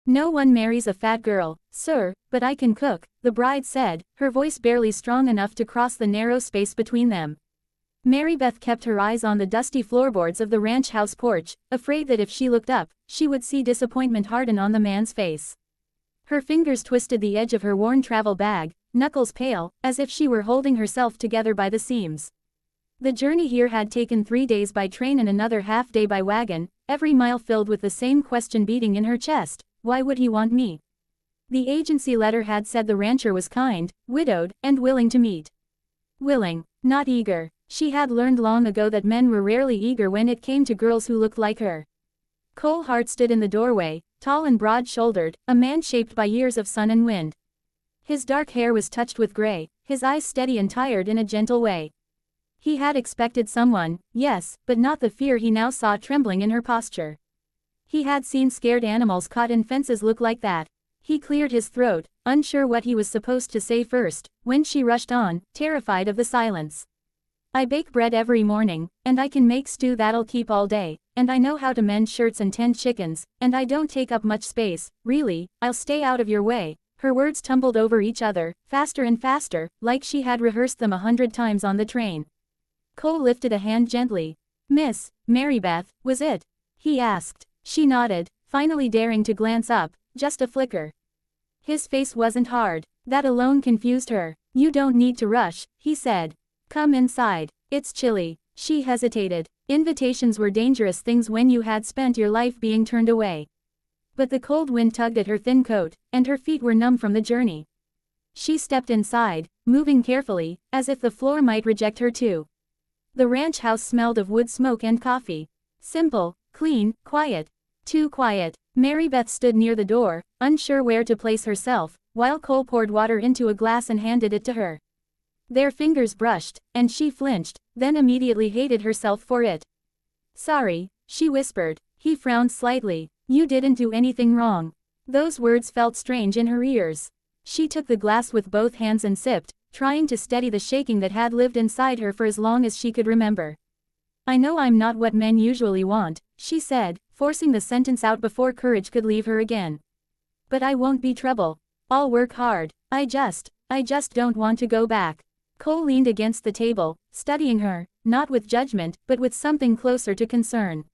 No one marries a fat girl, sir, but I can cook, the bride said, her voice barely strong enough to cross the narrow space between them. Marybeth kept her eyes on the dusty floorboards of the ranch house porch, afraid that if she looked up, she would see disappointment harden on the man's face. Her fingers twisted the edge of her worn travel bag, knuckles pale, as if she were holding herself together by the seams. The journey here had taken 3 days by train and another half day by wagon, every mile filled with the same question beating in her chest: why would he want me? The agency letter had said the rancher was kind, widowed, and willing to meet. Willing, not eager. She had learned long ago that men were rarely eager when it came to girls who looked like her. Cole Hart stood in the doorway, tall and broad-shouldered, a man shaped by years of sun and wind. His dark hair was touched with gray, his eyes steady and tired in a gentle way. He had expected someone, yes, but not the fear he now saw trembling in her posture. He had seen scared animals caught in fences look like that. He cleared his throat, unsure what he was supposed to say first, when she rushed on, terrified of the silence. I bake bread every morning, and I can make stew that'll keep all day, and I know how to mend shirts and tend chickens, and I don't take up much space, really, I'll stay out of your way. Her words tumbled over each other, faster and faster, like she had rehearsed them 100 times on the train. Cole lifted a hand gently. Miss Marybeth, was it? He asked. She nodded, finally daring to glance up, just a flicker. His face wasn't hard. That alone confused her. You don't need to rush, he said. Come inside. It's chilly. She hesitated. Invitations were dangerous things when you had spent your life being turned away. But the cold wind tugged at her thin coat, and her feet were numb from the journey. She stepped inside, moving carefully, as if the floor might reject her too. The ranch house smelled of wood smoke and coffee. Simple, clean, quiet. Too quiet. Marybeth stood near the door, unsure where to place herself, while Cole poured water into a glass and handed it to her. Their fingers brushed, and she flinched, then immediately hated herself for it. Sorry, she whispered. He frowned slightly. You didn't do anything wrong. Those words felt strange in her ears. She took the glass with both hands and sipped, trying to steady the shaking that had lived inside her for as long as she could remember. I know I'm not what men usually want, she said, forcing the sentence out before courage could leave her again. But I won't be trouble. I'll work hard. I just don't want to go back. Cole leaned against the table, studying her, not with judgment, but with something closer to concern.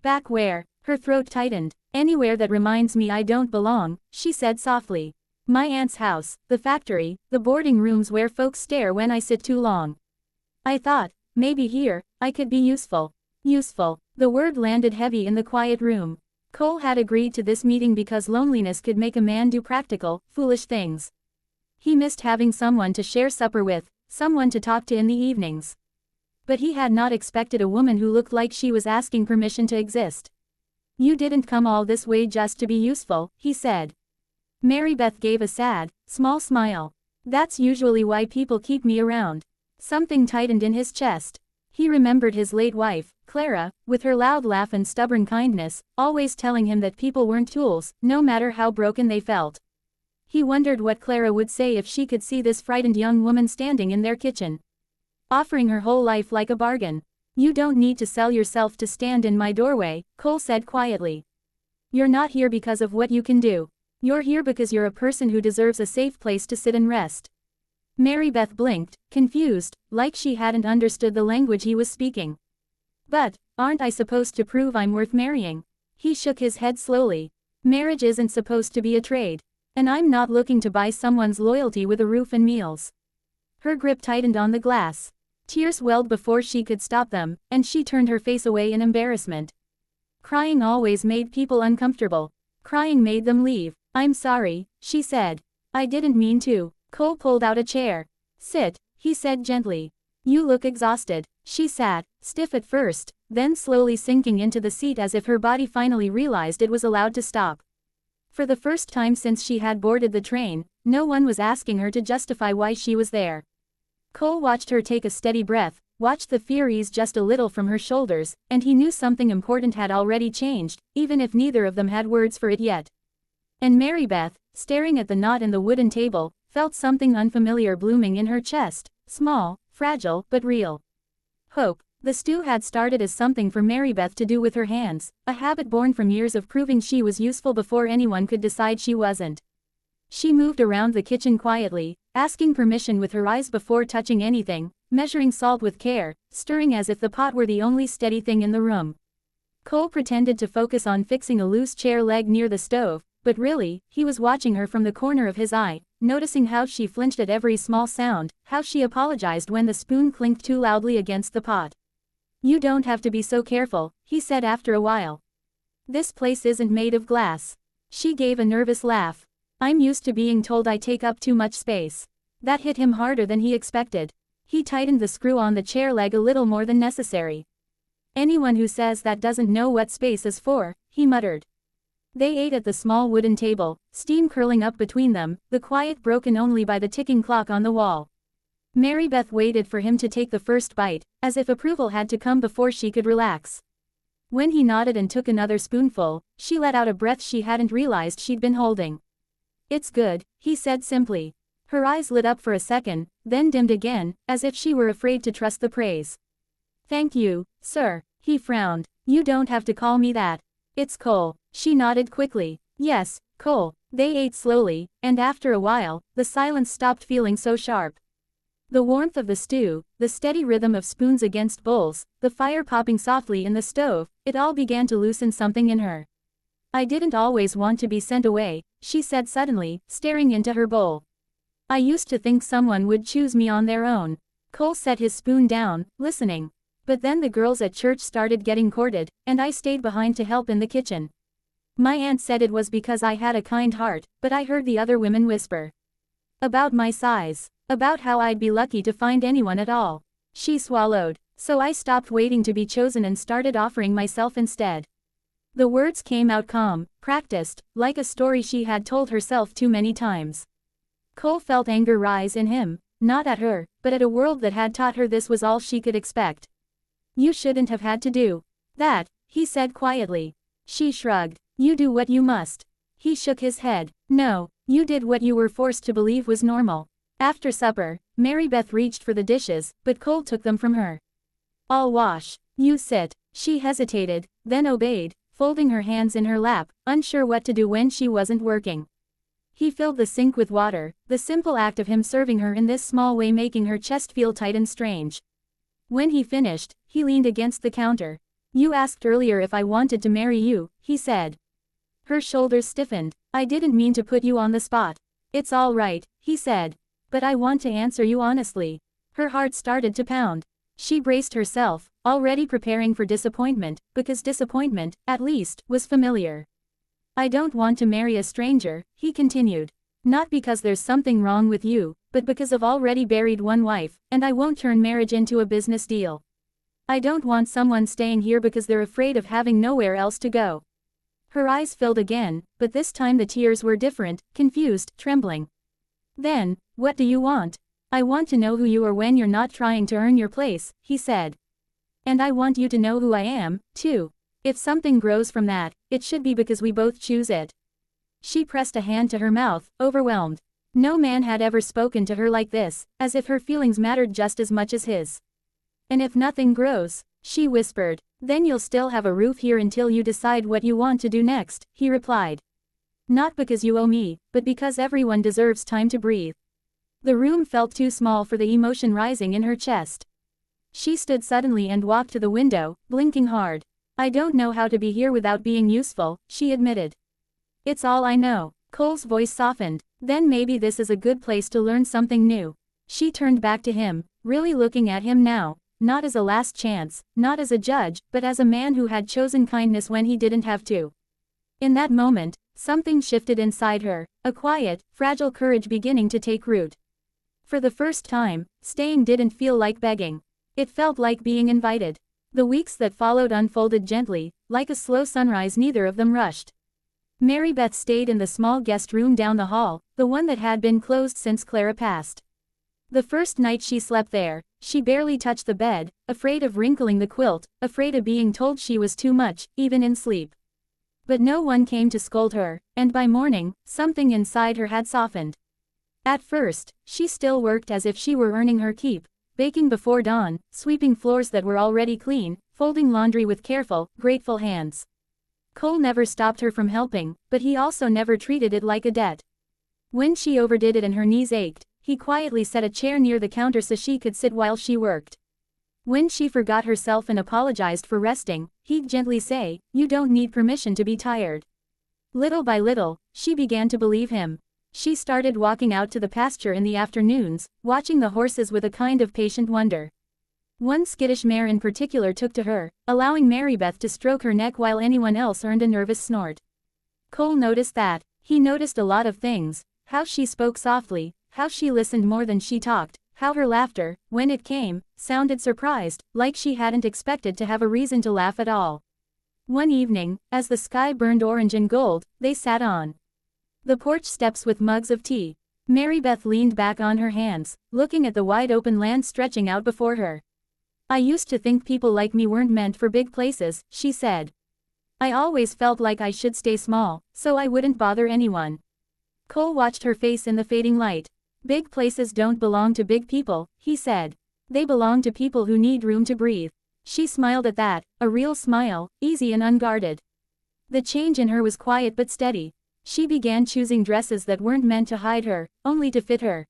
Back where? Her throat tightened. Anywhere that reminds me I don't belong, she said softly. My aunt's house, the factory, the boarding rooms where folks stare when I sit too long. I thought, maybe here, I could be useful. Useful. The word landed heavy in the quiet room. Cole had agreed to this meeting because loneliness could make a man do practical, foolish things. He missed having someone to share supper with, someone to talk to in the evenings. But he had not expected a woman who looked like she was asking permission to exist. You didn't come all this way just to be useful, he said. Marybeth gave a sad, small smile. That's usually why people keep me around. Something tightened in his chest. He remembered his late wife, Clara, with her loud laugh and stubborn kindness, always telling him that people weren't tools, no matter how broken they felt. He wondered what Clara would say if she could see this frightened young woman standing in their kitchen, offering her whole life like a bargain. You don't need to sell yourself to stand in my doorway, Cole said quietly. You're not here because of what you can do. You're here because you're a person who deserves a safe place to sit and rest. Marybeth blinked, confused, like she hadn't understood the language he was speaking. But, aren't I supposed to prove I'm worth marrying? He shook his head slowly. Marriage isn't supposed to be a trade. And I'm not looking to buy someone's loyalty with a roof and meals. Her grip tightened on the glass. Tears welled before she could stop them, and she turned her face away in embarrassment. Crying always made people uncomfortable. Crying made them leave. I'm sorry, she said. I didn't mean to. Cole pulled out a chair. Sit, he said gently. You look exhausted. She sat, stiff at first, then slowly sinking into the seat as if her body finally realized it was allowed to stop. For the first time since she had boarded the train, no one was asking her to justify why she was there. Cole watched her take a steady breath, watched the fear ease just a little from her shoulders, and he knew something important had already changed, even if neither of them had words for it yet. And Marybeth, staring at the knot in the wooden table, felt something unfamiliar blooming in her chest, small, fragile, but real. Hope. The stew had started as something for Marybeth to do with her hands, a habit born from years of proving she was useful before anyone could decide she wasn't. She moved around the kitchen quietly, asking permission with her eyes before touching anything, measuring salt with care, stirring as if the pot were the only steady thing in the room. Cole pretended to focus on fixing a loose chair leg near the stove, but really, he was watching her from the corner of his eye, noticing how she flinched at every small sound, how she apologized when the spoon clinked too loudly against the pot. "You don't have to be so careful," he said after a while. "This place isn't made of glass." She gave a nervous laugh. "I'm used to being told I take up too much space." That hit him harder than he expected. He tightened the screw on the chair leg a little more than necessary. "Anyone who says that doesn't know what space is for," he muttered. They ate at the small wooden table, steam curling up between them, the quiet broken only by the ticking clock on the wall. Marybeth waited for him to take the first bite, as if approval had to come before she could relax. When he nodded and took another spoonful, she let out a breath she hadn't realized she'd been holding. "It's good," he said simply. Her eyes lit up for a second, then dimmed again, as if she were afraid to trust the praise. "Thank you, sir," he frowned. "You don't have to call me that. It's Cole." She nodded quickly. "Yes, Cole." They ate slowly, and after a while, the silence stopped feeling so sharp. The warmth of the stew, the steady rhythm of spoons against bowls, the fire popping softly in the stove, it all began to loosen something in her. "I didn't always want to be sent away," she said suddenly, staring into her bowl. "I used to think someone would choose me on their own." Cole set his spoon down, listening. "But then the girls at church started getting courted, and I stayed behind to help in the kitchen. My aunt said it was because I had a kind heart, but I heard the other women whisper about my size. About how I'd be lucky to find anyone at all." She swallowed. "So I stopped waiting to be chosen and started offering myself instead." The words came out calm, practiced, like a story she had told herself too many times. Cole felt anger rise in him, not at her, but at a world that had taught her this was all she could expect. "You shouldn't have had to do that," he said quietly. She shrugged. "You do what you must." He shook his head. "No, you did what you were forced to believe was normal." After supper, Marybeth reached for the dishes, but Cole took them from her. "I'll wash. You sit." She hesitated, then obeyed, folding her hands in her lap, unsure what to do when she wasn't working. He filled the sink with water, the simple act of him serving her in this small way making her chest feel tight and strange. When he finished, he leaned against the counter. "You asked earlier if I wanted to marry you," he said. Her shoulders stiffened. "I didn't mean to put you on the spot." "It's all right," he said. "But I want to answer you honestly." Her heart started to pound. She braced herself, already preparing for disappointment, because disappointment, at least, was familiar. "I don't want to marry a stranger," he continued. "Not because there's something wrong with you, but because I've already buried one wife, and I won't turn marriage into a business deal. I don't want someone staying here because they're afraid of having nowhere else to go." Her eyes filled again, but this time the tears were different, confused, trembling. "Then, what do you want?" "I want to know who you are when you're not trying to earn your place," he said. "And I want you to know who I am, too. If something grows from that, it should be because we both choose it." She pressed a hand to her mouth, overwhelmed. No man had ever spoken to her like this, as if her feelings mattered just as much as his. "And if nothing grows," she whispered, "then you'll still have a roof here until you decide what you want to do next," he replied. "Not because you owe me, but because everyone deserves time to breathe." The room felt too small for the emotion rising in her chest. She stood suddenly and walked to the window, blinking hard. "I don't know how to be here without being useful," she admitted. "It's all I know." Cole's voice softened. "Then maybe this is a good place to learn something new." She turned back to him, really looking at him now, not as a last chance, not as a judge, but as a man who had chosen kindness when he didn't have to. In that moment, something shifted inside her, a quiet, fragile courage beginning to take root. For the first time, staying didn't feel like begging. It felt like being invited. The weeks that followed unfolded gently, like a slow sunrise. Neither of them rushed. Marybeth stayed in the small guest room down the hall, the one that had been closed since Clara passed. The first night she slept there, she barely touched the bed, afraid of wrinkling the quilt, afraid of being told she was too much, even in sleep. But no one came to scold her, and by morning, something inside her had softened. At first, she still worked as if she were earning her keep, baking before dawn, sweeping floors that were already clean, folding laundry with careful, grateful hands. Cole never stopped her from helping, but he also never treated it like a debt. When she overdid it and her knees ached, he quietly set a chair near the counter so she could sit while she worked. When she forgot herself and apologized for resting, he'd gently say, "You don't need permission to be tired." Little by little, she began to believe him. She started walking out to the pasture in the afternoons, watching the horses with a kind of patient wonder. One skittish mare in particular took to her, allowing Marybeth to stroke her neck while anyone else earned a nervous snort. Cole noticed that. He noticed a lot of things: how she spoke softly, how she listened more than she talked, how her laughter, when it came, sounded surprised, like she hadn't expected to have a reason to laugh at all. One evening, as the sky burned orange and gold, they sat on the porch steps with mugs of tea. Marybeth leaned back on her hands, looking at the wide-open land stretching out before her. "I used to think people like me weren't meant for big places," she said. "I always felt like I should stay small, so I wouldn't bother anyone." Cole watched her face in the fading light. "Big places don't belong to big people," he said. "They belong to people who need room to breathe." She smiled at that, a real smile, easy and unguarded. The change in her was quiet but steady. She began choosing dresses that weren't meant to hide her, only to fit her.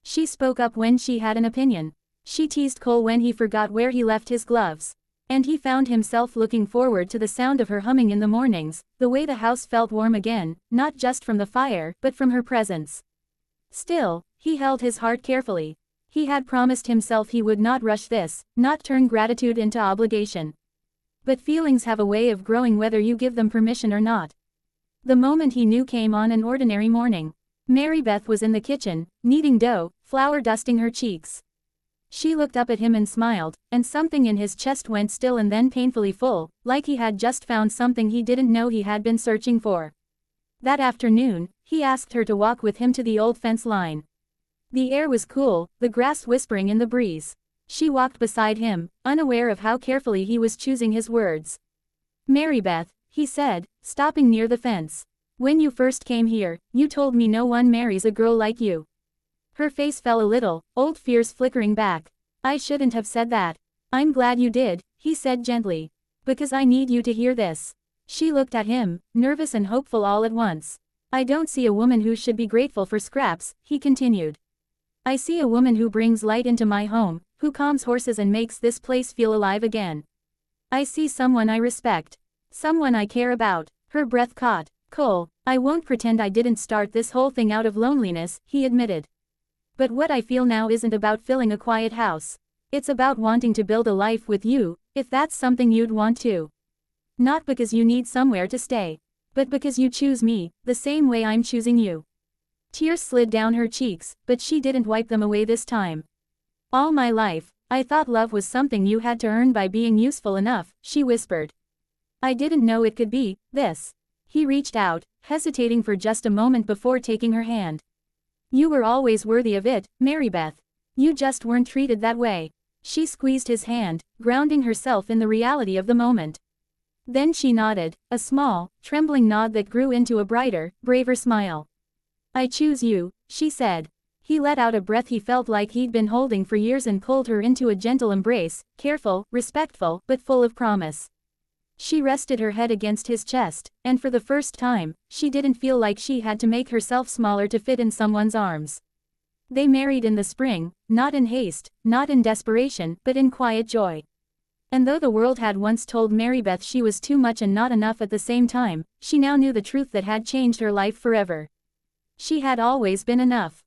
She spoke up when she had an opinion. She teased Cole when he forgot where he left his gloves. And he found himself looking forward to the sound of her humming in the mornings, the way the house felt warm again, not just from the fire, but from her presence. Still, he held his heart carefully. He had promised himself he would not rush this, not turn gratitude into obligation. But feelings have a way of growing whether you give them permission or not. The moment he knew came on an ordinary morning. Marybeth was in the kitchen, kneading dough, flour dusting her cheeks. She looked up at him and smiled, and something in his chest went still and then painfully full, like he had just found something he didn't know he had been searching for. That afternoon, he asked her to walk with him to the old fence line. The air was cool, the grass whispering in the breeze. She walked beside him, unaware of how carefully he was choosing his words. "Marybeth," he said, stopping near the fence. "When you first came here, you told me no one marries a girl like you." Her face fell a little, old fears flickering back. "I shouldn't have said that." "I'm glad you did," he said gently. "Because I need you to hear this." She looked at him, nervous and hopeful all at once. "I don't see a woman who should be grateful for scraps," he continued. "I see a woman who brings light into my home, who calms horses and makes this place feel alive again. I see someone I respect. Someone I care about." Her breath caught. "Cole, I won't pretend I didn't start this whole thing out of loneliness," he admitted. "But what I feel now isn't about filling a quiet house. It's about wanting to build a life with you, if that's something you'd want to. Not because you need somewhere to stay, but because you choose me, the same way I'm choosing you." Tears slid down her cheeks, but she didn't wipe them away this time. "All my life, I thought love was something you had to earn by being useful enough," she whispered. "I didn't know it could be this." He reached out, hesitating for just a moment before taking her hand. "You were always worthy of it, Marybeth. You just weren't treated that way." She squeezed his hand, grounding herself in the reality of the moment. Then she nodded, a small, trembling nod that grew into a brighter, braver smile. "I choose you," she said. He let out a breath he felt like he'd been holding for years and pulled her into a gentle embrace, careful, respectful, but full of promise. She rested her head against his chest, and for the first time, she didn't feel like she had to make herself smaller to fit in someone's arms. They married in the spring, not in haste, not in desperation, but in quiet joy. And though the world had once told Marybeth she was too much and not enough at the same time, she now knew the truth that had changed her life forever. She had always been enough.